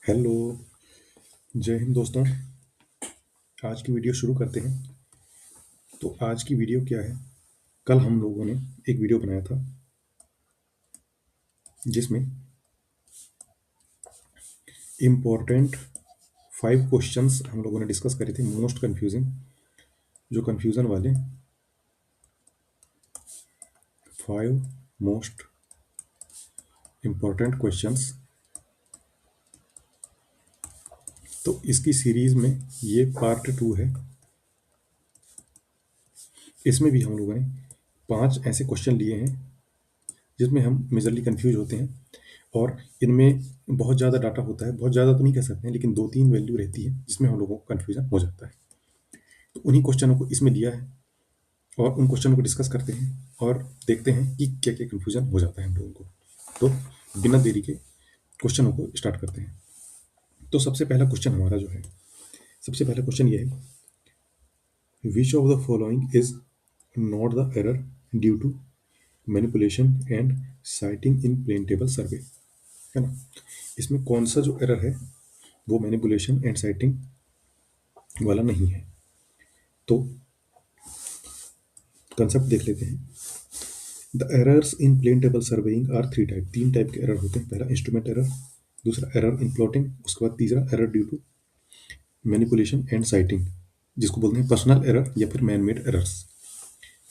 Hello. जय हिंद दोस्तों। आज की वीडियो शुरू करते हैं। तो आज की वीडियो क्या है? कल हम लोगों ने एक वीडियो बनाया था जिसमें इम्पोर्टेंट 5 क्वेश्चंस हम लोगों ने डिस्कस करे थे, मोस्ट कंफ्यूजिंग, जो कंफ्यूजन वाले 5 मोस्ट इम्पोर्टेंट क्वेश्चंस। तो इसकी सीरीज में ये पार्ट 2 है। इसमें भी हम लोगों ने 5 ऐसे क्वेश्चन लिए हैं जिसमें हम मेजरली कंफ्यूज होते हैं, और इनमें बहुत ज़्यादा डाटा होता है। बहुत ज़्यादा तो नहीं कह सकते हैं, लेकिन 2-3 वैल्यू रहती है जिसमें हम लोगों को कन्फ्यूजन हो जाता है। तो उन्हीं क्वेश्चनों को इसमें लिया है और उन क्वेश्चनों को डिस्कस करते हैं और देखते हैं कि क्या क्या कन्फ्यूजन हो जाता है हम लोगों को। तो बिना देरी के क्वेश्चनों को स्टार्ट करते हैं। तो सबसे पहला क्वेश्चन हमारा जो है, सबसे पहला क्वेश्चन ये है, which of the following is not the error due to manipulation and sighting in plane table survey, है ना। इसमें कौन सा जो एरर है वो मैनिपुलेशन एंड साइटिंग वाला नहीं है। तो कंसेप्ट देख लेते हैं। The errors in plane table surveying are 3 type. 3 type के एरर होते हैं। पहला इंस्ट्रूमेंट एरर, दूसरा एरर इन प्लॉटिंग, उसके बाद तीसरा error due to manipulation and sighting, जिसको बोलते हैं पर्सनल एरर या फिर मैन मेड एरर्स।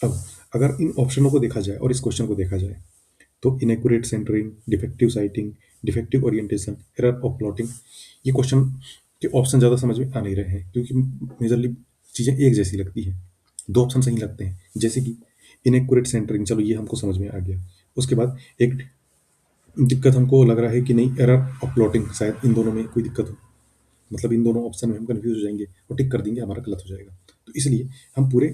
अब अगर इन ऑप्शनों को देखा जाए और इस क्वेश्चन को देखा जाए तो inaccurate centering, defective sighting, defective orientation, error of plotting, ये क्वेश्चन के ऑप्शन ज़्यादा समझ में आ नहीं रहे हैं क्योंकि मेजरली चीज़ें एक जैसी लगती हैं। 2 ऑप्शन सही लगते हैं, जैसे कि इनएक्यूरेट सेंटरिंग, चलो ये हमको समझ में आ गया। उसके बाद एक दिक्कत हमको लग रहा है कि नहीं, एरर ऑफ प्लॉटिंग, शायद इन दोनों में कोई दिक्कत हो, मतलब इन दोनों ऑप्शन में हम कंफ्यूज हो जाएंगे और टिक कर देंगे, हमारा गलत हो जाएगा। तो इसलिए हम पूरे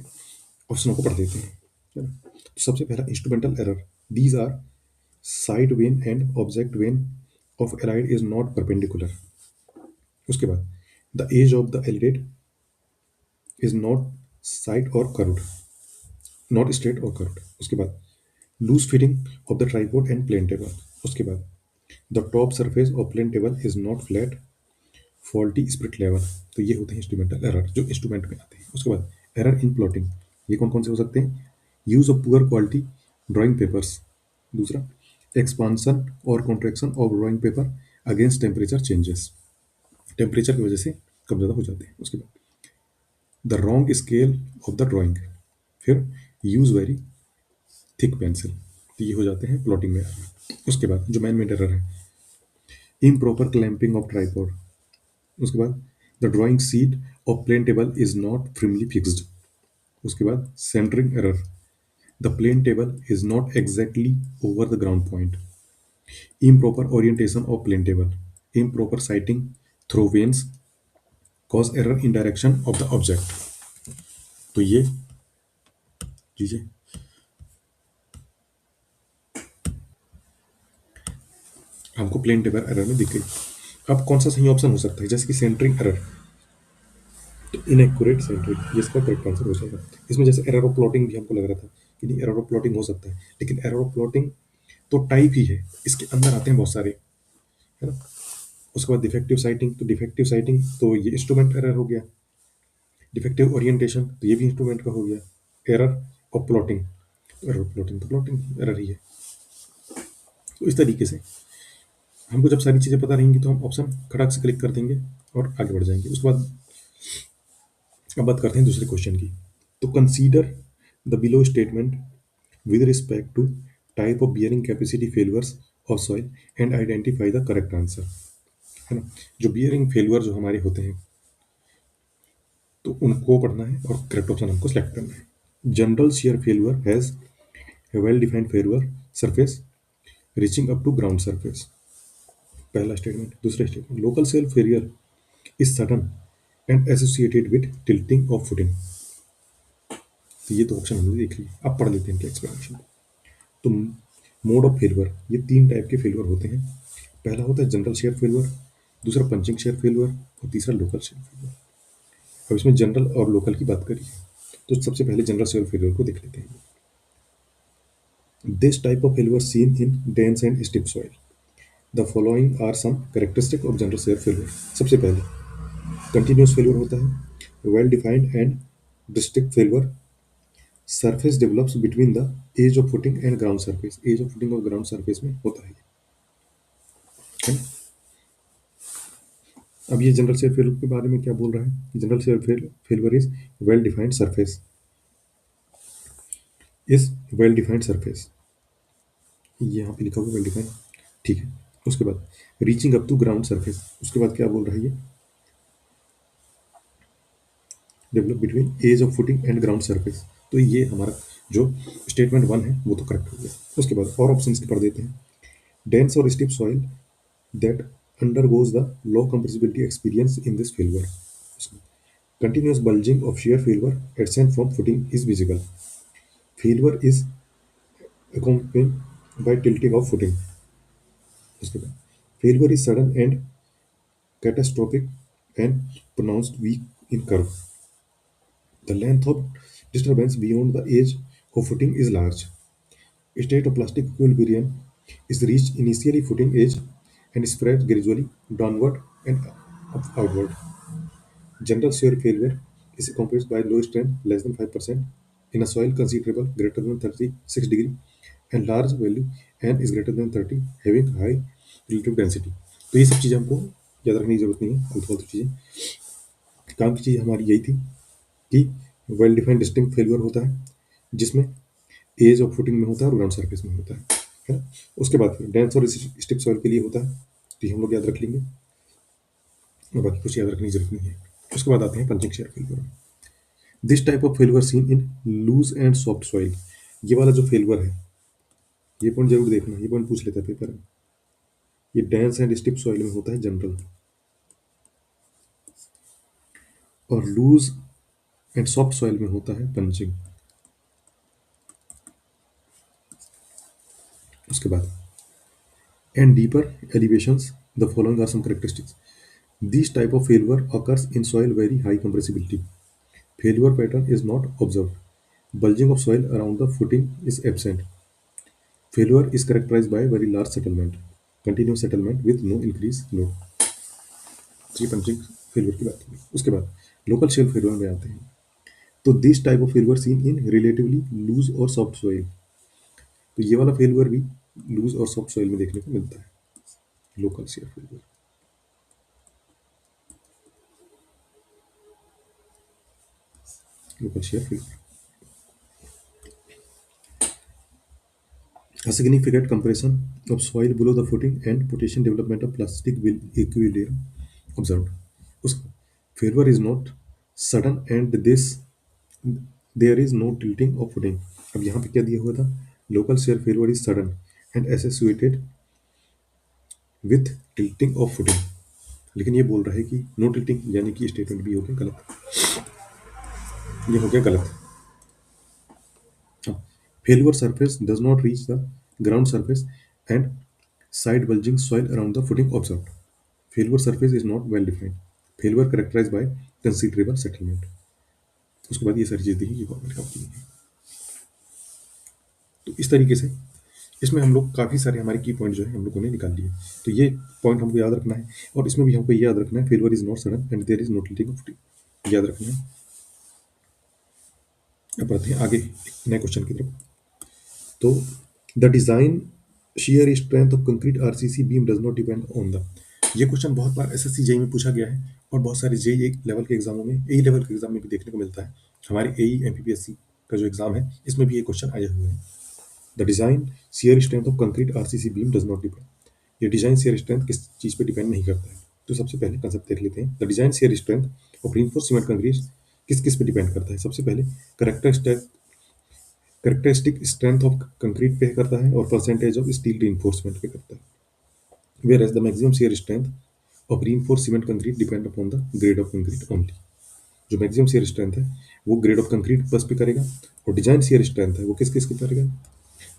ऑप्शनों को पढ़ देते हैं, है ना। तो सबसे पहला instrumental error, these are sight vane and object vane of alidade is not perpendicular. उसके बाद the edge of the alidade is not side और कर्व्ड, नॉट स्ट्रेट और कर्व्ड। उसके बाद loose fitting of the tripod and plane table. उसके बाद the top surface of plane table is not flat, faulty spirit level. तो ये होते हैं इंस्ट्रूमेंटल एरर जो इंस्ट्रूमेंट में आते हैं। उसके बाद एरर इन प्लॉटिंग, ये कौन कौन से हो सकते हैं? Use of poor quality drawing papers, दूसरा एक्सपांसन और contraction of drawing paper against temperature changes, temperature की वजह से कम ज़्यादा हो जाते हैं। उसके बाद the wrong scale of the drawing, फिर यूज वेरी थिक पेंसिल, तो ये हो जाते हैं प्लॉटिंग में एरर। उसके बाद जो मैन मेड एरर है, इम्प्रॉपर क्लैंपिंग ऑफ ट्राइपॉड। उसके बाद the drawing sheet of plane table is not firmly fixed. उसके बाद centering error, the plane table is not exactly over the ground point. Improper orientation of plane table, improper sighting through vanes cause error in direction of the object. तो ये चीजें हमको plane table error में दिख गई। अब कौन सा सही ऑप्शन हो सकता है? जैसे कि सेंटरिंग एरर, तो इनएक्यूरेट सेंटरिंग, ये इसका करेक्ट आंसर हो जाएगा। इसमें जैसे एरर ऑफ प्लॉटिंग भी हमको लग रहा था कि नहीं, एरर ऑफ प्लॉटिंग हो सकता है, लेकिन एरर ऑफ प्लॉटिंग तो टाइप ही है, इसके अंदर आते हैं बहुत सारे, है ना। उसके बाद डिफेक्टिव साइटिंग, तो डिफेक्टिव साइटिंग तो ये इंस्ट्रूमेंट एरर हो गया। डिफेक्टिव ओरिएंटेशन तो ये भी इंस्ट्रूमेंट का हो गया। Error of plotting, error of plotting तो प्लॉटिंग एरर ही है। तो इस तरीके से हमको जब सारी चीज़ें पता रहेंगी तो हम ऑप्शन खड़ाक से क्लिक कर देंगे और आगे बढ़ जाएंगे। उसके बाद अब बात करते हैं दूसरे क्वेश्चन की। तो consider the below statement with respect to type of bearing capacity failures of soil and identify the correct answer, है ना। जो बियरिंग फेल्यूर जो हमारे होते हैं तो उनको पढ़ना है और करेक्ट ऑप्शन हमको सेलेक्ट करना है। General shear failure has a well defined failure surface reaching up to ground surface, पहला स्टेटमेंट। दूसरा statement, local shear failure is sudden and associated with tilting of footing. तो ये तो ऑप्शन हमने देख लिया, अब पढ़ लेते हैं इनके एक्सप्लेनेशन। तो मोड ऑफ फेलियर, ये 3 टाइप के फेलियर होते हैं। पहला होता है जनरल शेयर फेलियर, दूसरा पंचिंग शेयर फेलियर और तीसरा लोकल शेयर फेलियर। अब इसमें जनरल और लोकल की बात करिए तो सबसे पहले जनरल शेयर फेलियर को देख लेते हैं। This type of failure seen in dense and stiff soil, the following are some characteristic of general shear failure. सबसे पहले कंटिन्यूस फेल्योर होता है, well defined and district failure, surface develops between the edge of footing and ground surface, edge of footing और ground surface में होता है। अब ये जनरल शेयर फेल्योर के बारे में क्या बोल रहा है, general shear failure is well defined surface, is well defined surface, यहाँ पे लिखा हुआ वेल डिफाइंड, ठीक है। उसके बाद reaching up to ground surface, उसके बाद क्या बोल रहा है ये, develop between edge of footing and ground surface. तो ये हमारा जो स्टेटमेंट वन है वो तो करेक्ट हो गया। उसके बाद और ऑप्शन के पढ़ देते हैं। डेंस और stiff soil that undergoes the low compressibility experience in this failure, continuous bulging of shear failure ascent from footing is visible. Failure is accompanied by tilting of footing. उसके बाद failure is sudden and catastrophic and pronounced weak in curve. The length of disturbance beyond the edge of footing is large. State of plastic equilibrium is reached initially footing edge and spreads gradually downward and outward. General shear failure is accompanied by low strength less than 5% in a soil considerable greater than 36 degree and large value and is greater than 30 having high relative density। तो ये सब चीज़ें हमको याद रखने की जरूरत नहीं है, फालतू चीज़ें। काम की चीज़ हमारी यही थी कि वेल डिफाइंड डिस्टिंक्ट फेल्यूर होता है जिसमें एज ऑफ फुटिंग में होता है और ग्राउंड सरफेस में होता है ना। उसके बाद फिर डेंस और स्टिप सॉइल के लिए होता है, तो ये हम लोग याद रख लेंगे और बाकी कुछ याद रखने की जरूरत नहीं है। उसके बाद आते हैं punching shear failure. This type of failure seen in loose and soft soil, ये वाला जो फेल्यूर है, ये पॉइंट जरूर देखना, ये पॉइंट पूछ लेता है पेपर में। ये डेंस एंड स्टिप सॉइल में होता है जनरल, और लूज एंड सॉफ्ट सॉइल में होता है पंचिंग। उसके बाद and deeper elevations the following are some characteristics. This type of failure occurs in soil very high compressibility. Failure pattern is not observed. Bulging of soil around the footing is absent. Failure is characterized by very large settlement, continuous settlement with no increased load। ये punching failure की बात होगी। उसके बाद local shell failure में आते हैं। तो this type of failure seen in relatively loose और सॉफ्ट सॉइल, तो ये वाला फेल्यूर भी लूज और सॉफ्ट सॉइल में देखने को मिलता है, local share failure. Local share failure, a significant compression of soil below the footing and potential development of plastic equilibrium observed। उसका failure is not sudden and this there is no tilting of footing। अब यहाँ पे क्या दिया हुआ था, local shear failure is sudden and associated with tilting of footing, लेकिन ये बोल रहा है कि no tilting, यानी कि स्टेटमेंट भी हो गया गलत, ये हो गया गलत। Failure surface does not reach the ground surface and side bulging soil around the footing observed। Failure surface is not well defined। Failure characterized by considerable settlement। उसके बाद ये सारी चीज़ दी है, ये गवर्नमेंट काम की है। तो इस तरीके से इसमें हम लोग काफ़ी सारे हमारे की पॉइंट जो है हम लोगों ने निकाल लिए। तो ये पॉइंट हमको याद रखना है, और इसमें भी हमको ये याद रखना है, failure is not sudden and there is no tilting of footing, याद रखना है। अब बढ़ते हैं आगे नए क्वेश्चन की तरफ। तो the design shear strength of concrete RCC beam does not depend on the, ये क्वेश्चन बहुत बार एसएससी जेई में पूछा गया है और बहुत सारे जेई लेवल के एग्जामों में, एई लेवल के एग्जाम में भी देखने को मिलता है। हमारे एई एमपीपीएससी का जो एग्जाम है इसमें भी ये क्वेश्चन आए हुए हैं। The design shear strength of concrete RCC beam does not depend, ये डिजाइन shear strength किस चीज़ पे डिपेंड नहीं करता है। तो सबसे पहले कंसेप्ट देख लेते हैं। The design shear strength of reinforced cement concrete किस किस पे डिपेंड करता है। सबसे पहले कैरेक्टरिस्टिक स्ट्रेंथ ऑफ कंक्रीट पे करता है और परसेंटेज ऑफ स्टील रीइंफोर्समेंट पे करता है। Whereas the maximum shear strength of reinforced cement concrete depend upon the grade of concrete only. जो मैक्सिमम shear स्ट्रेंथ है वो ग्रेड ऑफ कंक्रीट बस पे करेगा, और डिजाइन shear स्ट्रेंथ है वो किस किस पे करेगा,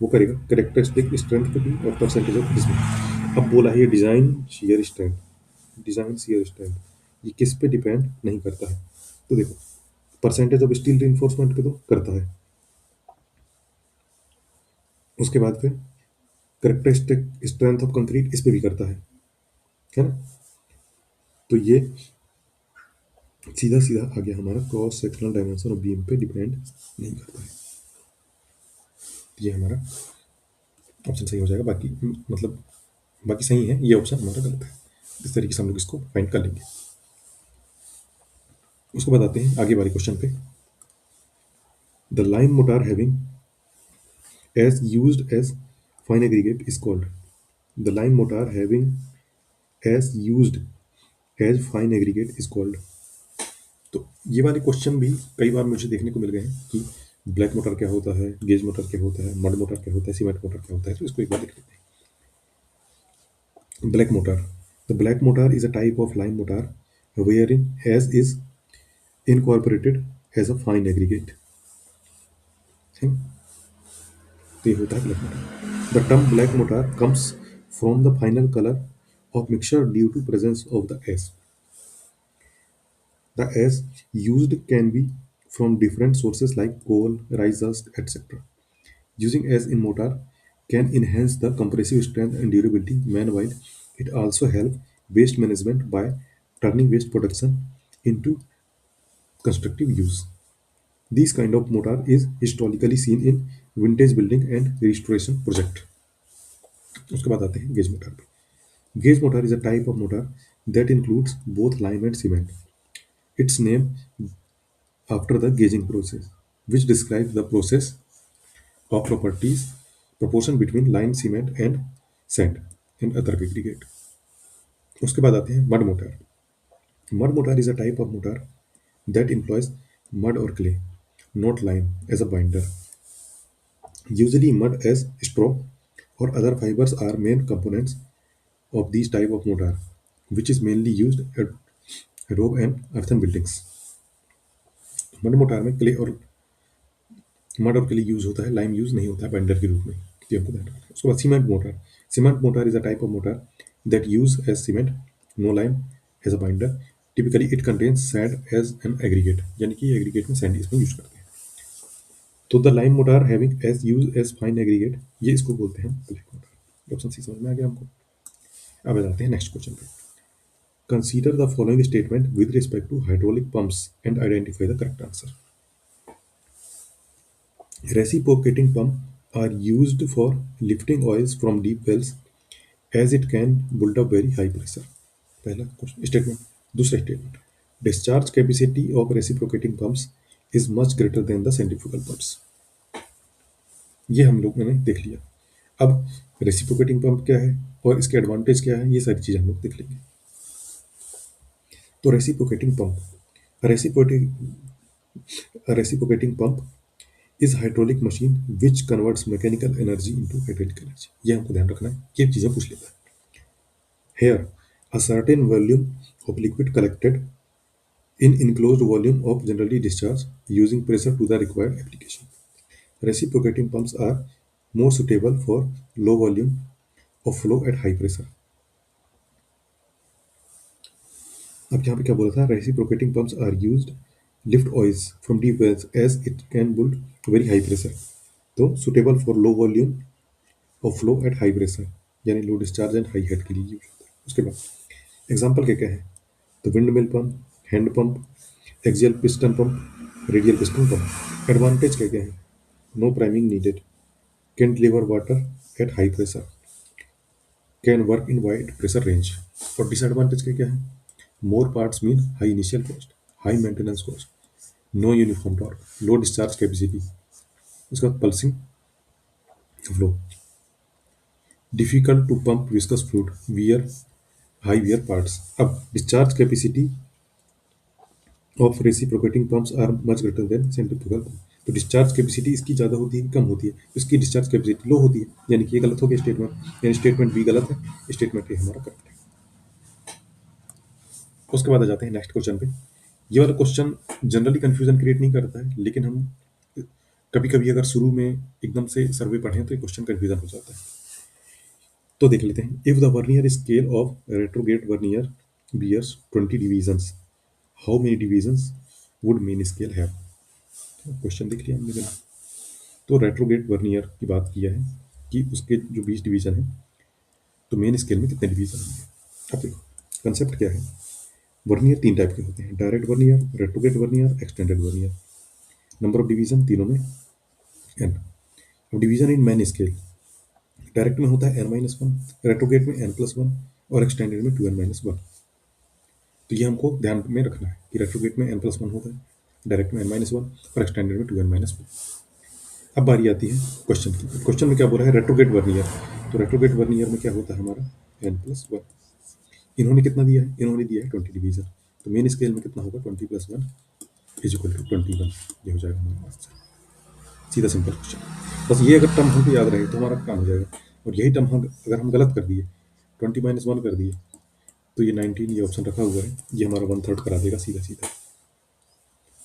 वो करेगा कैरेक्टरिस्टिक स्ट्रेंथ पे भी और परसेंटेज ऑफ इसमें। अब बोला है ये design shear strength, design shear strength ये किस पे डिपेंड नहीं करता है। तो देखो परसेंटेज ऑफ स्टील रीइंफोर्समेंट पे तो करता है। उसके बाद फिर करेक्टरिस्टिक स्ट्रेंथ ऑफ कंक्रीट इस पे भी करता है ना। तो ये सीधा सीधा आ गया हमारा, cross sectional dimension of beam पे डिपेंड नहीं करता है। ये हमारा ऑप्शन सही हो जाएगा, बाकी मतलब बाकी सही है, ये ऑप्शन हमारा गलत है। इस तरीके से हम लोग इसको फाइंड कर लेंगे। उसको बताते हैं आगे वाले क्वेश्चन पे। The line motor having as used as fine aggregate is called, the lime mortar having as used as fine aggregate is called। तो ये वाले क्वेश्चन भी कई बार मुझे देखने को मिल गए हैं कि ब्लैक मोटर क्या होता है, गेज मोटर क्या होता है, मड मोटर क्या होता है, सीमेंट मोटर क्या होता है। तो इसको एक बार देख लेते हैं। Black motor, the black motor is a type of lime motor wherein as is incorporated as a fine aggregate। तो ये होता है black motor. The term black motor comes from the final colour of mixture due to presence of the S। The S used can be from different sources like coal, rice dust, etc. Using S in mortar can enhance the compressive strength and durability. Meanwhile, it also helps waste management by turning waste production into constructive use. This kind of mortar is historically seen in vintage building and restoration project। उसके बाद आते हैं gauge motor पे। Gauge mortar is a type of mortar that includes both lime and cement. Its name after the gauging process, which describes the process of proportion between lime, cement, and sand and other aggregate। उसके बाद आते हैं mud mortar। Mud mortar is a type of mortar that employs mud or clay, not lime, as a binder. Usually, mud as straw or other fibers are main components of these type of mortar, which is mainly used at adobe and earthen buildings। Mud motor में clay use होता है, lime use नहीं होता है binder के रूप में। ये हमको ध्यान रखना है। उसके बाद cement mortar. Cement mortar is a type of mortar that use as cement, no lime as a binder. Typically it contains sand as an aggregate, यानी कि एग्रीगेट में सैंड इसमें यूज करते हैं। तो the lime mortar having as use as fine aggregate, ये इसको बोलते हैं ब्लैक मोटार। ऑप्शन सी समझ में आ गया हमको। अब जाते हैं नेक्स्ट क्वेश्चन पे। Consider the following statement with respect to hydraulic pumps and identify the correct answer. Reciprocating pumps are used for lifting oils from deep wells as it can build up very high pressure। पहला statement. दूसरा statement, discharge capacity of reciprocating pumps is much greater then the centrifugal pumps. ये हम लोग मैंने देख लिया। अब reciprocating pump क्या है और इसके एडवांटेज क्या है, ये सारी चीज़ हम लोग देख लेंगे। तो reciprocating pump is hydraulic machine which converts mechanical energy into hydraulic energy. ये हमको ध्यान रखना है, ये चीज़ें पूछ लेता है। Here a certain volume of liquid collected in enclosed volume of generally discharged using pressure to the required application। Reciprocating pumps are more suitable for low volume of flow at high pressure। अब यहाँ पे क्या बोला था, reciprocating pumps are used lift oils from deep wells as it can build very high pressure. तो suitable for low volume of flow at high pressure, यानी low discharge and high head के लिए यूज होता है। उसके बाद example क्या क्या है, तो windmill pump, hand pump, axial piston pump, radial piston pump. Advantage क्या क्या है, no priming needed, can deliver water at high pressure, can work in wide pressure range. और डिसएडवांटेज क्या क्या है, more parts mean high initial cost, high maintenance cost, no uniform torque, low discharge capacity. उसके बाद pulsing flow, difficult to pump viscous fluid, wear high wear parts. अब discharge capacity of reciprocating pumps are much greater than centrifugal pump. तो discharge capacity इसकी ज़्यादा होती है, कम होती है, इसकी डिस्चार्ज कैपेसिटी लो होती है, यानी कि ये गलत हो गया स्टेटमेंट, यानी स्टेटमेंट बी गलत है, स्टेटमेंट ए हमारा करेक्ट है। उसके बाद आ जाते हैं नेक्स्ट क्वेश्चन पे। ये वाला क्वेश्चन जनरली कंफ्यूजन क्रिएट नहीं करता है, लेकिन हम कभी कभी अगर शुरू में एकदम से सर्वे पढ़ें तो ये क्वेश्चन कंफ्यूजन हो जाता है। तो देख लेते हैं। If the vernier scale of retrograde vernier bears 20 divisions, how many divisions would main scale have. Question देख लिया हमने। तो रेट्रोगेट वर्नियर की बात किया है कि उसके जो 20 डिवीजन है तो मेन स्केल में कितने डिवीजन होंगे। अब देखो कंसेप्ट क्या है, वर्नियर 3 टाइप के होते हैं, direct vernier, retrograde vernier, extended vernier. Number of division तीनों में n। अब division in main scale, direct में होता है n-1, रेट्रोगेट में n+1 और एक्सटेंडेड में 2n-1। तो ये हमको ध्यान में रखना है कि रेट्रोगेट में n+1 होता है, डायरेक्ट में n-1 और एक्सटेंडेड में 2n-1। अब बारी आती है क्वेश्चन की। क्वेश्चन में क्या बोल रहा है, रेट्रोगेट वर्नियर। तो रेट्रोगेट वर्नियर में क्या होता है हमारा n+1। इन्होंने कितना दिया है, इन्होंने दिया है 20 डिवीजन। तो मेन स्केल में कितना होगा, 20 + 1 = 21। ये हो जाएगा हमारा आंसर। सीधा सिंपल क्वेश्चन। बस ये अगर टर्म हमको याद रहे तो हमारा काम हो जाएगा। और यही टर्म हम अगर हम गलत कर दिए, 20 - 1 कर दिए, तो ये 19 ये ऑप्शन रखा हुआ है, ये हमारा 1/3 करा देगा सीधा सीधा।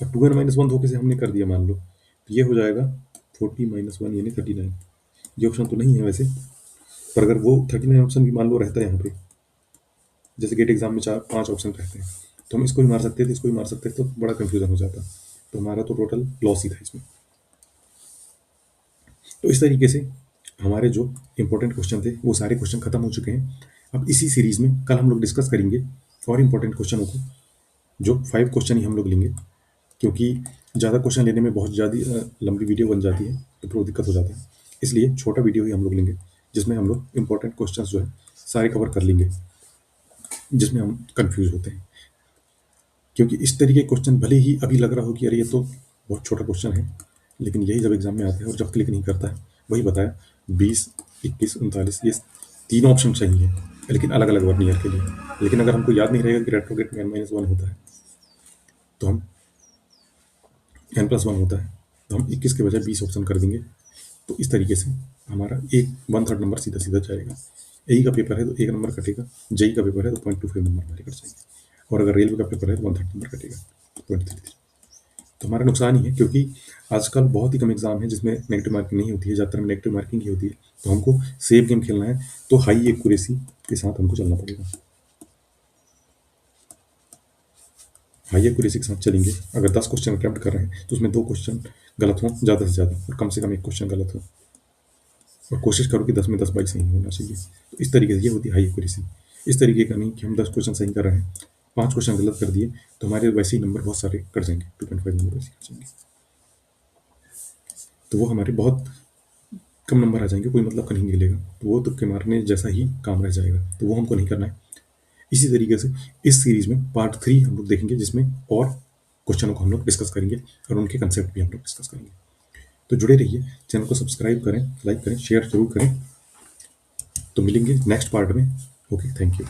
अब 2n - 1 धोखे से हमने कर दिया मान लो, तो ये हो जाएगा 40 - 1 यानी 39। ये ऑप्शन तो नहीं है वैसे, पर अगर वो 39 ऑप्शन भी मान लो रहता है यहाँ पे, जैसे गेट एग्जाम में 4-5 ऑप्शन रहते हैं, तो हम इसको भी मार सकते थे, इसको भी मार सकते थे, तो बड़ा कंफ्यूजन हो जाता। तो हमारा तो टोटल लॉस ही था इसमें। तो इस तरीके से हमारे जो इंपॉर्टेंट क्वेश्चन थे वो सारे क्वेश्चन खत्म हो चुके हैं। अब इसी सीरीज में कल हम लोग डिस्कस करेंगे और इंपॉर्टेंट क्वेश्चनों को, जो 5 क्वेश्चन ही हम लोग लेंगे, क्योंकि ज़्यादा क्वेश्चन लेने में बहुत ज़्यादा लंबी वीडियो बन जाती है, तो फिर वो दिक्कत हो जाता है। इसलिए छोटा वीडियो ही हम लोग लेंगे, जिसमें हम लोग इंपॉर्टेंट क्वेश्चन जो है सारे कवर कर लेंगे, जिसमें हम कंफ्यूज होते हैं। क्योंकि इस तरीके के क्वेश्चन भले ही अभी लग रहा हो कि अरे ये तो बहुत छोटा क्वेश्चन है, लेकिन यही जब एग्जाम में आता है और जब क्लिक नहीं करता है, वही बताया 20, 21, 39 ये 3 ऑप्शन सही है, लेकिन अलग अलग वर्नियर के लिए। लेकिन अगर हमको याद नहीं रहेगा कि रेट्रोगेट में n-1 होता है, तो हम n+1 होता है, तो हम 21 के बजाय 20 ऑप्शन कर देंगे। तो इस तरीके से हमारा 1/3 नंबर सीधा सीधा जाएगा। एई का पेपर है तो 1 नंबर कटेगा, जेई का पेपर है तो 0.25 नंबर हमारे कट जाएंगे, और अगर रेलवे का पेपर है तो 1/3 नंबर कटेगा, 0.33। तो हमारा नुकसान ही है, क्योंकि आजकल बहुत ही कम एग्जाम है जिसमें नेगेटिव मार्किंग नहीं होती है, ज़्यादातर में नेगेटिव मार्किंग ही होती है। तो हमको सेफ गेम खेलना है, तो हाई एक्यूरेसी के साथ हमको चलना पड़ेगा। हाई एक्यूरेसी के साथ चलेंगे। अगर 10 क्वेश्चन अटेम्प्ट कर रहे हैं तो उसमें 2 क्वेश्चन गलत हों ज़्यादा से ज़्यादा, और कम से कम 1 क्वेश्चन गलत हो, और कोशिश करो कि 10 में 10 बाई सही होना चाहिए। तो इस तरीके से ये होती है हाई एक्यूरेसी। इस तरीके का नहीं कि हम 10 क्वेश्चन सही कर रहे हैं, 5 क्वेश्चन गलत कर दिए, तो हमारे वैसे ही नंबर बहुत सारे कट जाएंगे, 2.5 नंबर वैसे कट जाएंगे, तो वो हमारे बहुत कम नंबर आ जाएंगे, कोई मतलब का नहीं निकलेगा, तो वो तुक्के मारने जैसा ही काम रह जाएगा, तो वो हमको नहीं करना है। इसी तरीके से इस सीरीज में पार्ट 3 हम लोग देखेंगे, जिसमें और क्वेश्चनों को हम लोग डिस्कस करेंगे और उनके कंसेप्ट भी हम लोग डिस्कस करेंगे। तो जुड़े रहिए, चैनल को सब्सक्राइब करें, लाइक करें, शेयर जरूर करें। तो मिलेंगे नेक्स्ट पार्ट में। Okay, thank you.